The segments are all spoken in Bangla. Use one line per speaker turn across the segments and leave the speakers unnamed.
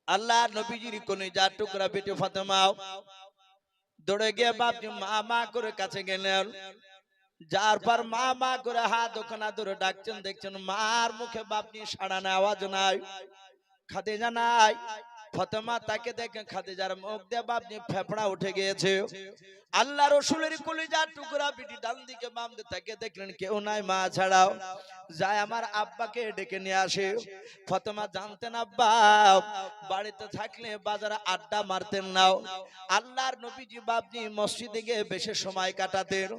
আল্লাহ নবীজির কলিজা টুকরা বেটি ফাতেমা দৌড়ে গিয়ে বাপজি মা মা করে কাছে গেলেন। যার পর মা মা করে হাত ওখানে ধরে ডাকছেন, দেখছেন মার মুখে বাপজি সাড়া না, আওয়াজ নাই, খাদিজা নাই। ফাতেমা তাকে দেখে খাদিজার মুখ দিয়ে বাপজি ফেফড়া উঠে গিয়েছে। আল্লাহ রসুলের কলিজার টুকরা বিটি ডান দিকে বাম দিকে তাকে দেখলেন কেউ নাই মা ছাড়াও। যায় আমার আব্বাকে ডেকে নিয়ে আসে। ফাতেমা জানতেন আব্বা বাড়িতে থাকলে বাজারে আড্ডা মারতেন নাও। আল্লাহর নবীজি বাপজি মসজিদে গিয়ে বেশি সময় কাটাতেন,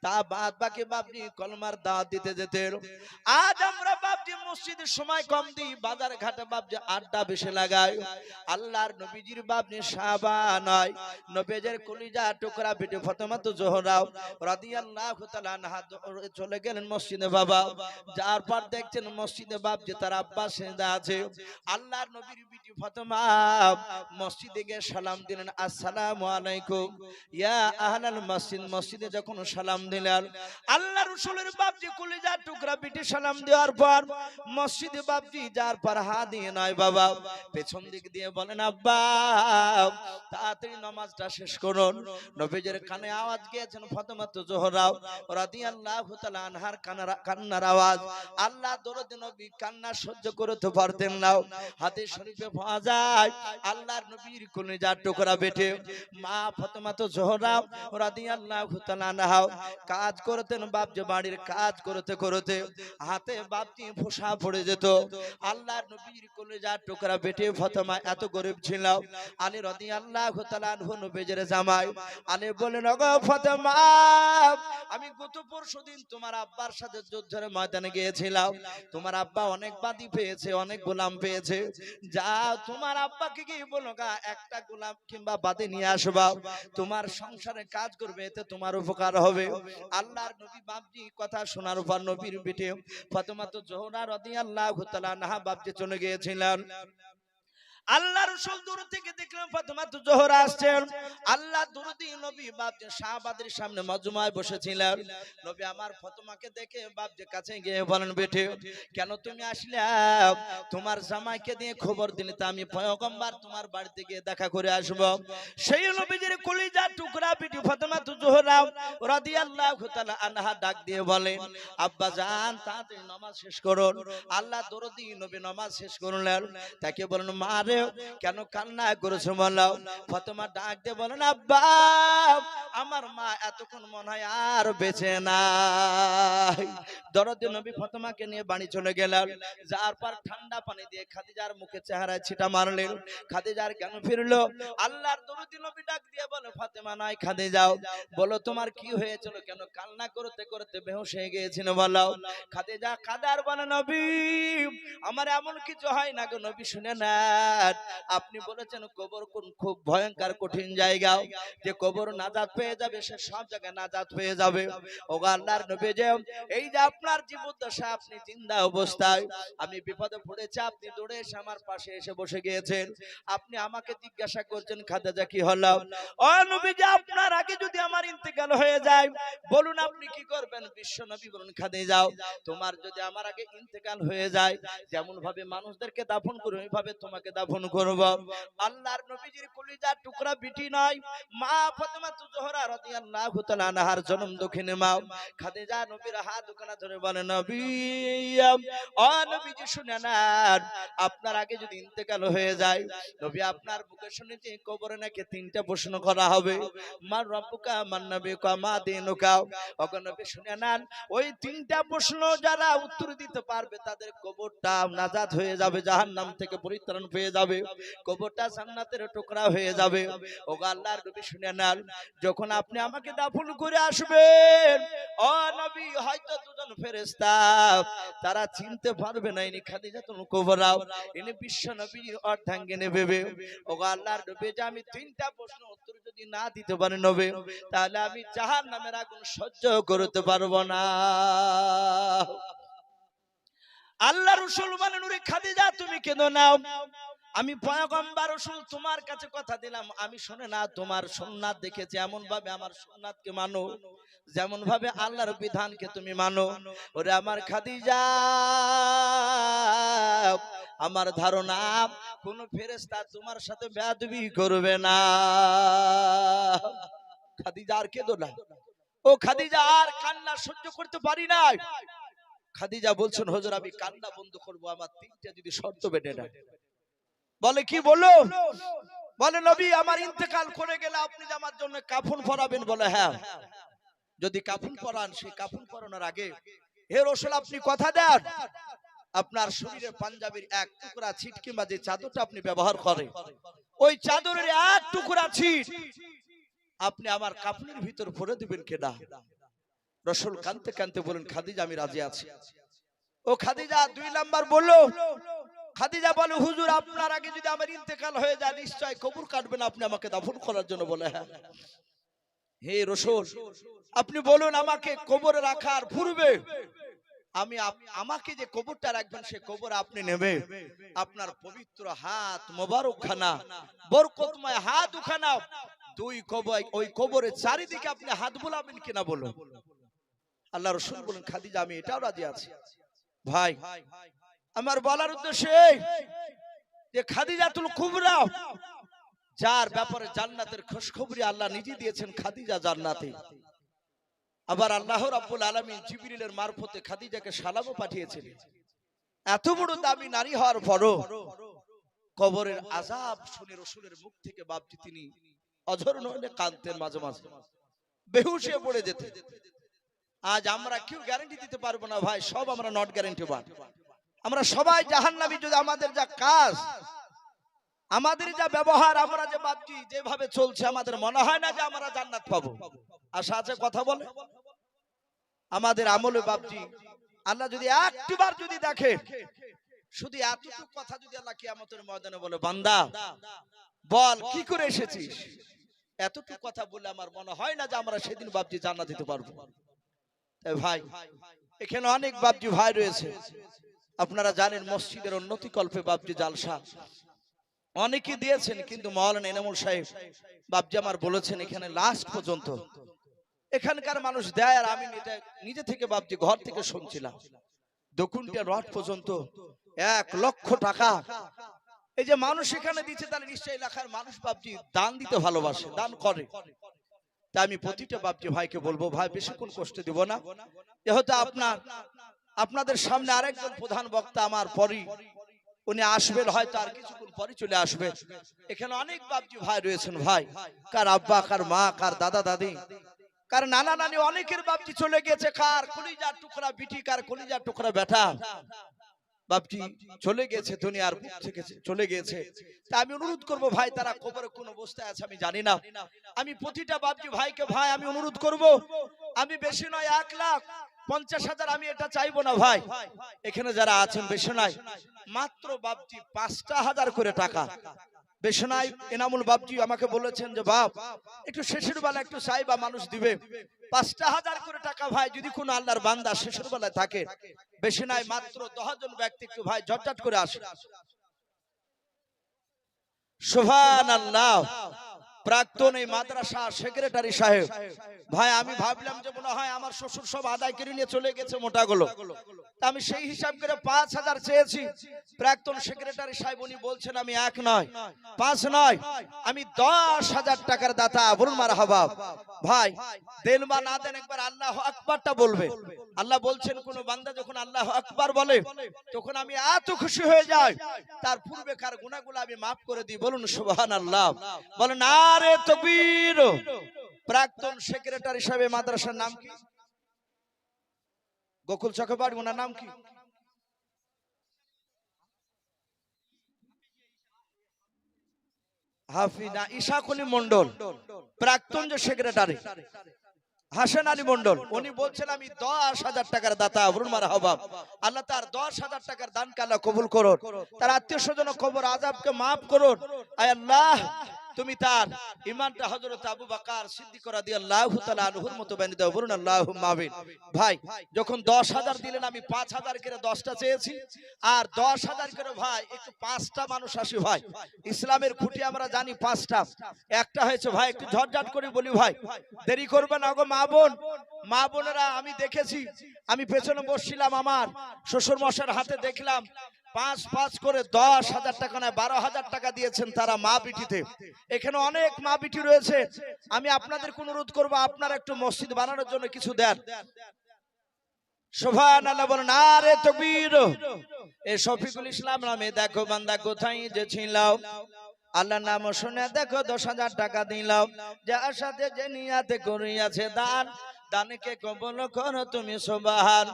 তা বাদ বাকি বাপজি কলমার দাওয়াত দিতে যেতেন। আজ আমরা বাপজি মসজিদের সময় কম দিই, বাজার ঘাটে বাপজি আড্ডা বেশি লাগাই। আল্লাহর নবীজির বাপজি সাহাবা নয়, নবীজের কলিজা টুকরা বেটি ফাতেমা জোহরা রাদিয়াল্লাহু তাআলা আনহা চলে গেলেন মসজিদে। বাবা যার পর দেখছেন মসজিদে বাপজি তার আব্বা সেজদা আছে। আল্লাহর নবীর বিটি ফাতেমা মসজিদে গিয়ে সালাম দিলেন, আসসালামু আলাইকুম ইয়া আহলাল মসজিদ। মসজিদে যখন সালাম দিলেন, আল্লাহ রাসূলের বাপজি কলিজার টুকরা বিটি সালাম দেওয়ার পর মসজিদে বাপজি যার পর হাত দিয়ে নয় বাবা পেছন দিক দিয়ে বলেন আব্বা তাড়াতাড়ি নামাজটা শেষ করুন। নবীজির কানে আওয়াজ গিয়েছেন ফাতেমা জোহরা রাদিয়াল্লাহু তাআলা আনহার কান্নার আওয়াজ। আল্লাহ দরদে নবী কান্না সহ্য করতে পারতেন না। হাদিস শরীফে পাওয়া যায় আল্লাহর নবীর কলিজার টুকরা বেটে মা ফাতেমা জোহরা রাদিয়াল্লাহু তাআলা আনহা কাজ করতেন বাপজি, বাড়ির কাজ করতে করতে হাতে বাপজি ফোঁসা পড়ে যেত। আল্লাহর নবীর কলিজার টুকরা বেটে ফাতেমা এত গরিব ছিল। আলী রাদিয়াল্লাহু তাআলা আনহু নবীজির জামাই। আলী বলেন ওগো ফাতেমা আমি গত পরশুদিন তোমার আব্বার সাথে যুদ্ধের ময়দানে গিয়েছিলাম। তোমার আব্বা অনেক বাদী পেয়েছে, অনেক গোলাম পেয়েছে। যা তোমার আব্বাকে কি বলো গা একটা গোলাম কিংবা বাদী নিয়ে আসবা, তোমার সংসারে কাজ করবে, এতে তোমার উপকার হবে। আল্লাহর নবী বাপজি কথা শোনার পর নবীর বিটে ফাতেমা জোহরা রাদিয়াল্লাহু তাআলা আনহা বাপজি চলে গিয়েছিলেন। আল্লাহ রাসূল দূর থেকে দেখলেন ফাতেমা জোহরা আসছেন। আল্লাহ দরদি নবী বাপজি সাহাবাদের সামনে মজমায় বসেছিলেন। নবী আমার ফাতেমাকে দেখে বাপজি কাছে গিয়ে বলেন বেটে কেন তুমি আসলে? তোমার জামাইকে দিয়ে খবর দিলে তা আমি পয়গম্বর তোমার বাড়িতে গিয়ে দেখা করে আসব। সেই নবীজির কলিজার টুকরা বিটি ফাতেমা জোহরা রাদিয়াল্লাহু তাআলা আনহা ডাক দিয়ে বলেন আব্বা জান তাড়াতাড়ি নামাজ শেষ করুন। আল্লাহ দরদি নবী নামাজ শেষ করলেন। তাকে বলেন মা রে কেন কান্না করেছো বলো? ফাতেমা ডাক দিয়ে বলেন আব্বা আমার মা এতক্ষণ মনে হয় আর বেঁচে নাই। দরদি নবী ফাতেমাকে নিয়ে বাড়ি চলে গেলেন। যার পর ঠান্ডা পানি দিয়ে খাদিজার মুখে চেহারায় ছিটা মারলেন। খাদিজার জ্ঞান ফিরলো। আল্লাহর দরদি নবী ডাক দিয়ে বলে ফাতেমা নাই খাদিজাও বলো তোমার কি হয়েছিল, কেন কান্না করতে করতে বেহুশ হয়ে গিয়েছিল বলো। খাদিজা কাদার বলে নবী আমার এমন কিছু হয় না গো নবী, শুনে নেন আপনি বলেছেন কবর কোন খুব ভয়ঙ্কর কঠিন জায়গা, যে কবর নাজাত পেয়ে যাবে সে সব জায়গায় নাজাত পেয়ে যাবে। ও আল্লাহর নবী যে এই যে আপনার জীবদ্দশা আপনি জিন্দা অবস্থায় আমি বিপদে পড়েছি, আপনি দৌড়ে এসে আমার পাশে এসে বসে গিয়েছেন। আপনি আমাকে জিজ্ঞাসা করছেন খাদিজা কি হলো? ও নবী যে আপনার আগে যদি আমার ইন্তেকাল হয়ে যায় বলুন আপনি কি করবেন? বিশ্ব নবী বলুন খাদিজা তোমার যদি আমার আগে ইন্তেকাল হয়ে যায় যেমন ভাবে মানুষদেরকে দাফন করে ওইভাবে তোমাকে দাফন করব। আল্লাহর নবীজির কলিজার টুকরা বিটি নয় মা ফাতেমা জোহরা রাদিয়াল্লাহু তাআলা আনহার জন্ম দক্ষিণে মা খাদিজা নবীর হাত দুখানা ধরে বলে নবী ও নবীজি শুনে নেন আপনার আগে যদি ইন্তেকাল হয়ে যায় নবী আপনার মুখে শুনেছি কবরে নাকি তিনটা প্রশ্ন করা হবে, মান রব্বুকা মান নবিয়ুকা মা দীনুকা। ওগো নবী শুনে নেন ওই তিনটা প্রশ্ন যারা উত্তর দিতে পারবে তাদের কবরটা নাজাত হয়ে যাবে, জাহান্নাম থেকে পরিত্রাণ পেয়ে যাবে, কবরটা জান্নাতের টুকরা হয়ে যাবে। ওগো আল্লাহর নবী শুনে নেন যখন আপনি আমাকে দাফন করে আসবেন ও নবী হয়তো দুজন ফেরেশতা তারা চিনতে পারবে না ইনি খাদিজাতুল কুবরা, ইনি বিশ্ব নবীর অর্ধাঙ্গিনী ভেবে। ওগো আল্লাহর নবী যে আমি তিনটা প্রশ্ন উত্তর যদি না দিতে পারি নবী তাহলে আমি জাহান্নামের আগুন সহ্য করতে পারবো না। আল্লাহ রাসূল বলেন ওরে খাদিজা তুমি কেঁদো না, আমি পয়গম্বর রাসূল তোমার কাছে কথা দিলাম, আমি শুনে না তোমার সুন্নাত দেখেছি, এমন ভাবে আমার সুন্নাতকে মানো যেমন ভাবে আল্লাহর বিধানকে তুমি মানো। ওরে আমার খাদিজা, আমার ধারণা কোন ফেরেশতা তোমার সাথে বেয়াদবি করবে না। খাদিজা আর কেঁদো না। ও খাদিজা, আর কান্না সহ্য করতে পারি না। খাদিজা বলছেন, হুজুর আমি কান্না বন্ধ করব, আমার তিনটা যদি শর্ত বেঁধে দেয়। বলে কি বলো? বলে নবী আমার ইন্তেকাল করে গেলে আপনি যে আমার জন্য কাফন পরাবেন। বলে হ্যাঁ, যদি কাফন পরান, সেই কাফন পরানোর আগে হে রাসূল আপনি কথা দেন আপনার শরীরে পাঞ্জাবির এক টুকরা ছিট কিংবা যে চাদরটা আপনি ব্যবহার করেন, ওই চাদরের এক টুকরা ছিট আপনি আমার কাফনের ভিতর ভরে দিবেন কিনা। রাসূল কাঁদতে কাঁদতে বলেন, খাদিজা আমি রাজি আছি। ও খাদিজা, 2 নাম্বার বললো। খাদিজা বলে, হুজুর আপনার আগে যদি আমার ইন্তেকাল হয়ে যায় নিশ্চয় কবর কাটবেন আপনি আমাকে দাফন করার জন্য। বলে হ্যাঁ। হে রাসূল আপনি বলুন আমাকে কবরে রাখার পূর্বে আমি আমাকে যে কবরটা রাখবেন সেই কবর আপনি নেবে আপনার পবিত্র হাত মোবারক খানা, বরকতময় হাত উখানা, 2 কবর, ওই কবরের চারিদিকে আপনি হাত বুলাবেন কিনা বলো। আল্লাহ রাসূল বলেন, খাদিজা আমি এটাও রাজি আছি। ভাই আমার বলার উদ্দেশ্য এই যে খাদিজাতুল কুবরা, যার ব্যাপারে জান্নাতের খুশখবরি আল্লাহ নিজে দিয়েছেন, খাদিজা জান্নাতি। আবার আল্লাহ রাব্বুল আলামিন জিবরিলের মারফতে খাদিজাকে সালামও পাঠিয়েছিলেন। এত বড় দামি নারী হওয়ার পরও কবরের আযাব শুনে রাসূলের মুখ থেকে বাপজি তিনি অঝর নয়নে কাঁদতেন, মাঝে মাঝে বেহুশ হয়ে পড়ে যেতেন। আজ আমরা কেউ গ্যারান্টি দিতে পারবো না ভাই, সব আমরা নট গ্যারান্টিবান। আমরা সবাই জাহান্নামী। যদি আমাদের যা কাজ, আমাদের যা ব্যবহার, আমরা যে বাপজি যেভাবে চলছে, আমাদের মনে হয় না যে আমরা জান্নাত পাবো। আশা আছে কথা বলে আমাদের আমলে বাপজি আল্লাহ যদি একটিবার যদি দেখে, শুধু এতটুকু কথা যদি আল্লাহ কিয়ামতের ময়দানে বলে, বান্দা বল কি করে এসেছিস, এতটুকু কথা বলে আমার মনে হয় না যে আমরা সেদিন বাপজি জান্নাত দিতে পারবো। তাই ভাই এখানে অনেক বাপজি ভাই রয়েছে, আপনারা জানেন মসজিদের উন্নতি কল্পে বাপজি জালসা অনেকে দিয়েছেন, কিন্তু মাওলানা এনামুল সাহেব বাপজি আমার বলেছেন এখানে লাস্ট পর্যন্ত এখানকার মানুষ দেয়। আর আমি নিজে থেকে বাপজি ঘর থেকে শুনছিলাম, 2 কুইন্টাল রড পর্যন্ত 1 লক্ষ টাকা এই যে মানুষ এখানে দিচ্ছে, তাহলে নিশ্চয়ই এলাকার মানুষ বাপজি দান দিতে ভালোবাসে, দান করে। তাই আমি প্রতিটা বাপজি ভাইকে বলবো, ভাই বেশিক্ষণ কষ্ট দিব না, যেহেতু আপনাদের সামনে আরেকজন প্রধান বক্তা আমার পরই উনি আসবেন, হয়তো আর কিছুক্ষণ পরে চলে আসবে। এখানে অনেক বাপজি ভাই রয়েছেন, ভাই কার আব্বা, কার মা, কার দাদা দাদি, কার নানা নানি, অনেকের বাপজি চলে গেছে, কার কলিজার টুকরা বিটি, কার কলিজার টুকরা বেটা বাপজি চলে গেছে, দুনিয়ার বুক থেকে চলে গেছে। তা আমি অনুরোধ করব ভাই, তারা কবরে কোন অবস্থায় আছে আমি জানি না, আমি প্রতিটা বাপজি ভাইকে ভাই আমি অনুরোধ করব, আমি বেশি নয় 1,50,000 আমি এটা চাইবো না ভাই, এখানে যারা আছেন বেশি নয় মাত্র বাপজি 5,000 করে টাকা, বেশি নয়। এনামুল বাপজি আমাকে বলেছেন যে বাপ একটু শেষের বেলা একটু চাইবা, মানুষ দিবে 5,000 করে টাকা ভাই, যদি কোন আল্লাহর বান্দা শেষের বেলায় থাকে, বেশি নয় মাত্র 10 জন ব্যক্তি একটু ভাই ঝটঝট করে আসে। সুবহানাল্লাহ। প্রাক্তন এই মাদ্রাসা সেক্রেটারি সাহেব ভাই, আমি ভাবলাম যে মনে হয় আমার শ্বশুর সব আদায় করে নিয়ে চলে গেছে মোটাগুলো, তা আমি সেই হিসাব করে 5,000 চেয়েছি। প্রাক্তন সেক্রেটারি সাহেব উনি বলছেন আমি 1 নয় 5 নয় আমি 10,000 টাকার দাতা। বলুন মারহাবা। ভাই দেন বা না দেন একবার আল্লাহু আকবারটা বলবে। আল্লাহ বলছেন কোন বান্দা যখন আল্লাহু আকবার বলে তখন আমি এত খুশি হয়ে যাই, তার পূর্বেকার গুনাহগুলো আমি maaf করে দিই। বলুন সুবহানাল্লাহ। বলেন নারে তাকবীর। প্রাক্তন সেক্রেটারি সাহেব মাদ্রাসার নাম কি? গোকুল চক্রবর্তী। ওনার নাম কি? হাফিজা ইশাক আলী মন্ডল। প্রাক্তন যে সেক্রেটারি হাসান আলী মন্ডল, উনি বলছেন আমি 10,000 টাকার দাতা। বলুন মারহাবা। আল্লাহ তার 10,000 টাকার দানকে আল্লাহ কবুল করুন, তার আত্মীয় স্বজন কবর আযাবকে maaf করুন। আয় আল্লাহ তুমি তার ইমানটা হযরত আবু বকর সিদ্দিক রাদিয়াল্লাহু তাআলা আনহুর মতো বানিয়ে দাও, বলুন আল্লাহুম্মা আমিন। ভাই যখন 10,000 দিলেন, আমি 5,000 করে 10টা চেয়েছি, আর 10,000 করে ভাই একটু 5টা মানুষ আসি ভাই। ইসলামের খুঁটি আমরা জানি 5টা, একটা হয়েছে ভাই, একটু ঝটঝট করে বলি ভাই, দেরি করবে না গো মা বোন, মা বোনেরা। আমি দেখেছি, আমি পেছনে বসছিলাম, আমার শ্বশুর মশাইয়ের হাতে দেখলাম 5 করে 10,000 টাকা নয় 12,000 টাকা দিয়েছেন তারা মা বিটিতে। এখানে অনেক মা বিটি রয়েছে, আমি আপনাদের অনুরোধ করবো আপনারা একটু মসজিদ বানানোর জন্য কিছু দেন। সুবহানাল্লাহ বলেন, নারে তাকবীর। এই শফিকুল ইসলাম নামে দেখো বান্দা কোথায় যে ছিল, আল্লাহর নাম শুনে দেখো 10,000 টাকা দিলাম, যার সাথে যে নিয়াতে করিয়াছে দান, দানকে কবুল করো তুমি সুবহান।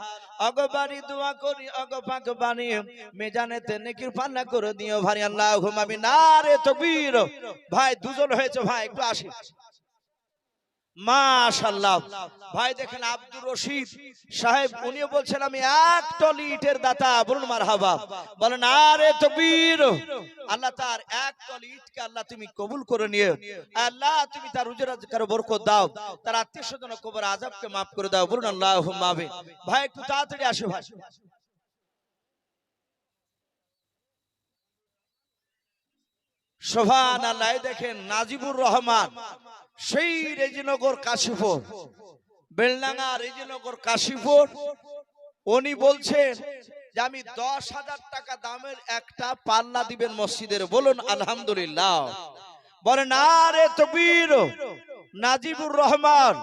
অগবারি দোয়া করি অগপাক বাণী, মিজানেতে নেকির পাল্লা করে দিও ভাই, আল্লাহুম্মা আমিন। নারে তাকবীর। ভাই দুজন হয়েছে ভাই, একটু আসি। মাশাআল্লাহ ভাই দেখেন আব্দুর রশিদ সাহেব, উনিও বলছেন আমি 1 টলি ইটের দাতা, বলুন মারহাবা, বলেন আরে তাকবীর। আল্লাহ তার 1 টলি ইটকে আল্লাহ তুমি কবুল করে নিও, আল্লাহ তুমি তার রুজি রোজগারে বরকত দাও, তার আত্মীয়স্বজন কবর আযাবকে maaf করে দাও, বলুন আল্লাহুম্মা আমিন। ভাই একটু তাড়াতাড়ি আসো ভাই। সুবহানাল্লাহ। দেখেন নাজিবুর রহমান, সেই রেজিনগর কাশীপুর, বেলডাঙ্গা রেজিনগর কাশীপুর, উনি বলছেন যে আমি 10,000 টাকা দামের একটা পাল্লা দিবেন মসজিদের, বলুন আলহামদুলিল্লাহ, বলেন আরে তাকবীর। নাজিবুর রহমান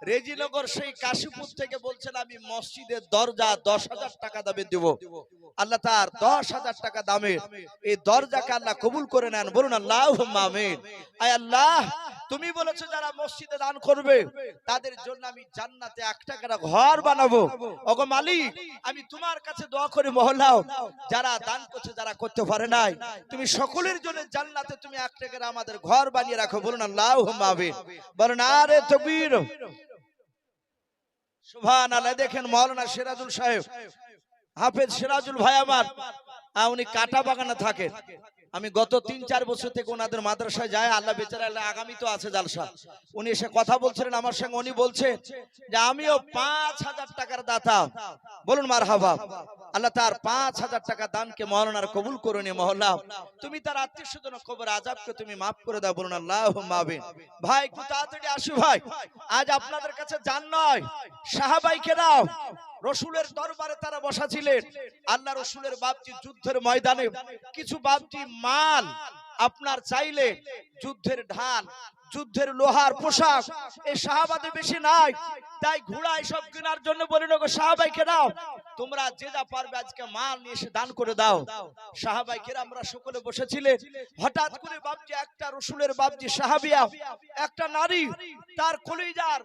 রেজিনগর সেই কাশীপুর থেকে বলছেন আমি মসজিদের দরজা 10,000 টাকা দামে দেব। আল্লাহ তার 10,000 টাকা দামের এই দরজাকে আল্লাহ কবুল করে নেন, বলুন আল্লাহুম্মা আমিন। আয় আল্লাহ তুমি বলেছো যারা মসজিদে দান করবে তাদের জন্য আমি জান্নাতে 1 টাকার ঘর বানাবো। ওগো মালিক আমি তোমার কাছে দোয়া করি মহল্লাও যারা দান করছে, যারা করতে পারে নাই, তুমি সকলের জন্য জান্নাতে তুমি 1 টাকার আমাদের ঘর বানিয়ে রাখো, বলুন আল্লাহুম্মা আমিন, বলেন আরে তাকবীর। সুবহানাল্লাহ। দেখেন মাওলানা সিরাজুল সাহেব, হাফেজ সিরাজুল ভাই আমার, উনি কাটা বাগানে থাকেন। আমি গত 3-4 বছর থেকে ওনাদের মাদ্রাসায় যাই, আল্লাহ বেচারা আগামী তো আছে জালসা, উনি এসে কথা বলছিলেন আমার সঙ্গে, উনি বলছে যে আমিও 5,000 টাকার দাতা, বলুন মারহাবা। আল্লাহ তার 5,000 টাকা দানকে মাওলানার কবুল করে নিয়ে মহল্লা তুমি তার আত্মীয়স্বজন কবর আযাবকে তুমি maaf করে দাও, বলুন আল্লাহুম্মা আমিন। ভাই একটু তাড়াতাড়ি আসি ভাই, আজ আপনাদের কাছে জান নয়, সাহাবাইকে দাও রসুলের দরবারে তারা বসা ছিলেন, আল্লাহ রসুলের বাপজি যুদ্ধের ময়দানে কিছু বাপজি মাল আপনার চাইলে যুদ্ধের ঢাল, যুদ্ধের লোহার পোশাক এই সাহাবাদের বেশি নাই, তাই ঘোড়া এসব কেনার জন্য বলেন ওগো সাহাবাইকে দাও তোমরা যে যা পারবে আজকে মাল নিয়ে এসে দান করে দাও। সাহাবাইকে আমরা সকলে বসেছিলেন, হঠাৎ করে বাপজি একটা রসুলের বাপজি সাহাবিয়া একটা নারী, তার কলিজার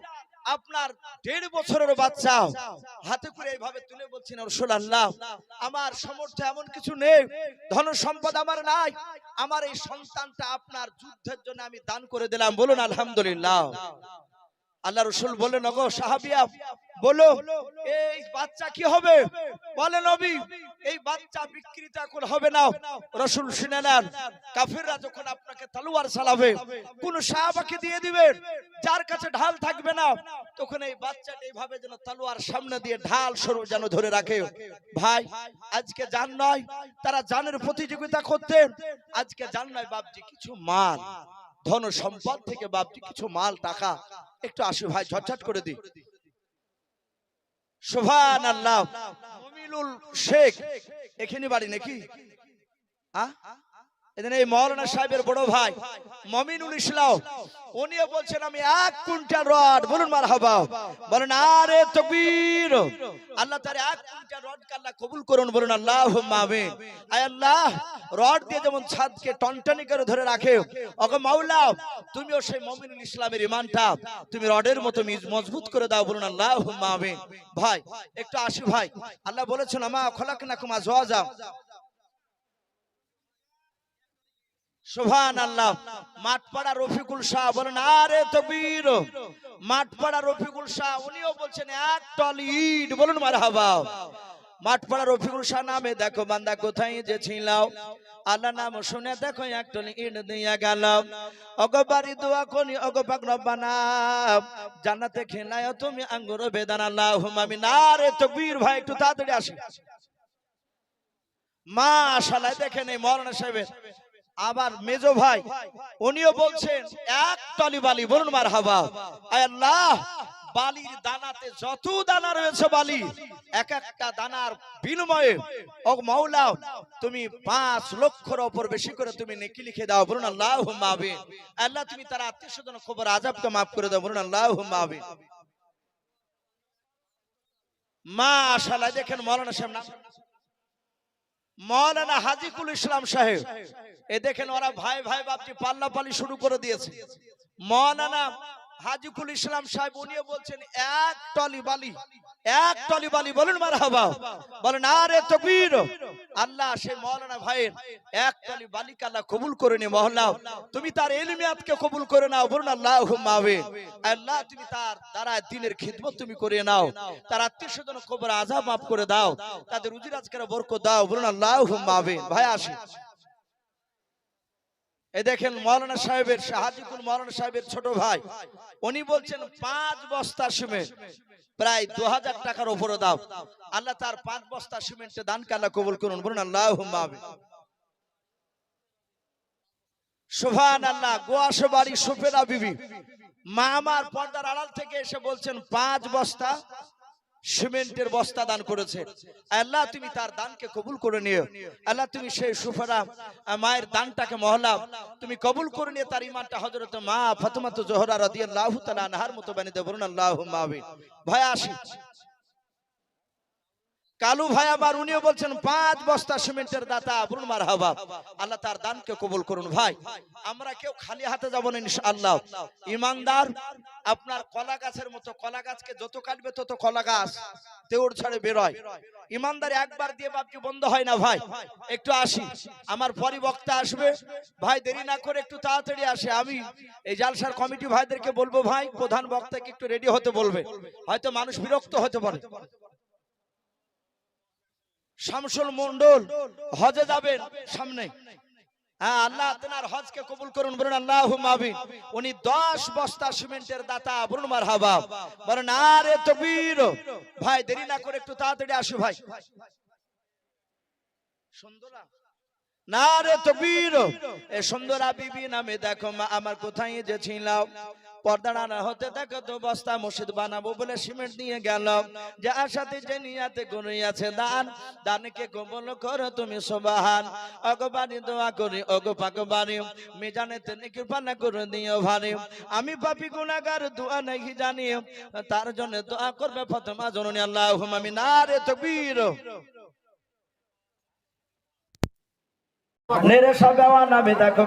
আপনার 1.5 বছরের বাচ্চা হাতে করে এইভাবে তুলে বলছেন রাসূলুল্লাহ আমার সামর্থ্য এমন কিছু নেই, ধন সম্পদ আমার নাই, আমার এই সন্তানটা আপনার যুদ্ধের জন্য আমি দান করে দিলাম, বলুন আলহামদুলিল্লাহ। আল্লাহ রাসূল বলেন ওগো সাহাবিয়া বলো এই বাচ্চা কি হবে, বলে নবী এই বাচ্চা বিকৃত এখন হবে না। রাসূল শুনে নেন, কাফিররা যখন আপনাকে তলোয়ার চালাবে কোন সাহাবাকে দিয়ে দিবেন যার কাছে ঢাল থাকবে না, তখন এই বাচ্চাটা এইভাবে যেন তলোয়ার সামনে দিয়ে ঢাল স্বরূপ যেন ধরে রাখে। ভাই আজকে জান নয়, তারা জানের প্রতিযোগিতা করতেন, আজকে জান নয় বাপজি কিছু মাল ধন সম্পদ থেকে বাপজি কিছু মাল টাকা একটু আসি ভাই ঝটঝট করে দি। সুবহানাল্লাহ। মুমিনুল শেখ এখানে বাড়ি নাকি? এদিন এই মাওলানা সাহেবের বড় ভাই মুমিনুল ইসলাম উনিও বলছেন আমি 1 কুইন্টাল রড, বলুন মারহাবা, বলেন আরে তাকবীর। আল্লাহ তার 1 কুইন্টাল রডকে আল্লাহ কবুল করুন, বলুন আল্লাহুম্মা আমিন। আয় আল্লাহ রড দিয়ে যেমন ছাদকে টনটনি করে ধরে রাখে, ওগো মাওলা তুমিও সেই মুমিনুল ইসলামের ঈমানটা তুমি রডের মতো মজবুত করে দাও, বলুন আল্লাহুম্মা আমিন। ভাই একটু আসি ভাই, আল্লাহ বলেছেন আমা খলাকনাকুম আজওয়াজা। সুবহানাল্লাহ। মাঠপাড়া রফিকুল শাহ বলেন আরে তাকবীর। মাঠপাড়া রফিকুল শাহ উনিও বলছেন 1 টলি ইট, বলুন মারহাবা। মাঠপাড়া রফিকুল শাহ নামে দেখো বান্দা কোথায় যে ছিল, আল্লাহ নাম শুনে দেখো একটনি ইট দিয়া গেল ওগো বাড়ি দোয়া করি ওগো পাক রব্বানা জান্নাতে খেলায় তুমি আঙ্গুর বেদানা আল্লাহুম্মা আমিন। নারে তাকবীর ভাই একটু তাড়াতাড়ি আসি। মাশাআল্লাহ দেখেন এই মাওলানা সাহেবের আবার মেজো ভাই উনিও বলছেন এক টলি বালি, বলুন মারহাবা। আয় আল্লাহ, বালির দানাতে যত দানা রয়েছে বালি, এক একটা দানার বিনিময়ে ও মাওলা তুমি 5 লক্ষের উপর বেশি করে তুমি নেকি লিখে দাও, বলুন আল্লাহুম্মা আমিন। আল্লাহ তুমি তার আত্মীয়স্বজন কবর আযাবকে maaf করে দাও, বলুন আল্লাহুম্মা আমিন। মাশাআল্লাহ দেখেন মাওলানা সাহেব নাম মৌলানা হাজিকুল ইসলাম সাহেব। এ দেখেন ওরা ভাই ভাই বাপজি পাল্লা পালি শুরু করে দিয়েছে। মৌলানা হাজিকুল ইসলাম সাহেব উনিও বলছেন এক টলি বালি, বলুন মারহাবা, বলেন আরে তাকবীর। আল্লাহ সেই মৌলানা ভাইয়ের এক টলি বালিকে আল্লাহ কবুল করে নে মহল্লা, তুমি তার ইলমিয়াতকে কবুল করে নাও, বলুন আল্লাহুম্মা আমিন। আল্লাহ তুমি তার দ্বারা দ্বীনের খিদমত তুমি করে নাও, তার আত্মীয়স্বজন কবর আযাব maaf করে দাও, তাদের রুজি রোজগারে বরকত দাও, বলুন আল্লাহুম্মা আমিন। ভাই আসি এই দেখেন মৌলানা সাহেবের হাজিকুল মৌলানা সাহেবের ছোট ভাই উনি বলছেন 5 বস্তা সিমেন্ট প্রায় 2000 টাকার উপরে দাও, আল্লাহ তার 5 বস্তা সিমেন্টের দানকে আল্লাহ কবুল করুন, বলুন আল্লাহুম্মা আমিন। সুবহানাল্লাহ। গোয়াশে বাড়ি সুফেরা বিবি মা আমার পর্দার আড়াল থেকে এসে বলছেন 5 বস্তা সিমেন্টের বস্তা দান করেছে, আল্লাহ তুমি তার দানকে কবুল করে নিও, আল্লাহ তুমি সেই সুফেরা মায়ের দানটাকে মহল্লা তুমি কবুল করে নিয়ে তার ঈমানটা হযরত মা ফাতেমা জোহরা রাদিয়াল্লাহু তাআলা আনহার মতো বানিয়ে দাও, বলুন আল্লাহুম্মা আমিন। ভাই আসি কালু ভাই আবার উনিও বলছেন 5 বস্তা সিমেন্টের দাতা, বলুন মারহাবা, আল্লাহ তার দানকে কবুল করুন। ভাই আমরা কেউ খালি হাতে যাব না ইনশাআল্লাহ। ঈমানদার আপনার কলা গাছের মতো, কলা গাছকে যত কাটবে তত কলা গাছ তেউর ছাড়ে বের হয়। ঈমানদার একবার দিয়ে বাপজি বন্ধ হয় না। ভাই একটু আসি, আমার পরি বক্তা আসবে, ভাই দেরি না করে একটু তাড়াতাড়ি আসে। আমি এই জালসার কমিটি ভাইদেরকে বলবো ভাই প্রধান বক্তাকে একটু রেডি হতে বলবে, হয়তো মানুষ বিরক্ত হতে পারে। শামসুল মন্ডল হজে যাবেন সামনে, হ্যাঁ আল্লাহ আপনার হজকে কবুল করুন, বলুন আল্লাহুম্মা আমিন। উনি 10 বস্তা সিমেন্টের দাতা, বলুন মারহাবা, বলেন আরে তাকবীর। ভাই দেরি না করে একটু তাড়াতাড়ি আসো ভাই। সুন্দরা নারে তাকবীর। এ সুন্দরা বিবি নামে দেখো মা আমার কোথায় যে ছিলাম, পর্দা না হতে দেখো তো বস্তা মসজিদ বানাবো বলে সিমেন্ট নিয়ে গেল, যে আশাতে যে নিয়াতে আছে দান, দানকে কবুল করো তুমি সুবহান। ওগো বাড়ি দোয়া করি ওগো পাক বাড়ি মিজানেতে নেকি পানা করে দিও ভারী, আমি পাপী গুনাহগার দোয়া নাই জানি, তার জন্য দোয়া করবে ফাতেমা জননী, আল্লাহুম্মা আমিন। নারে তাকবীর। নেরে সাগাওয়া নামে দেখো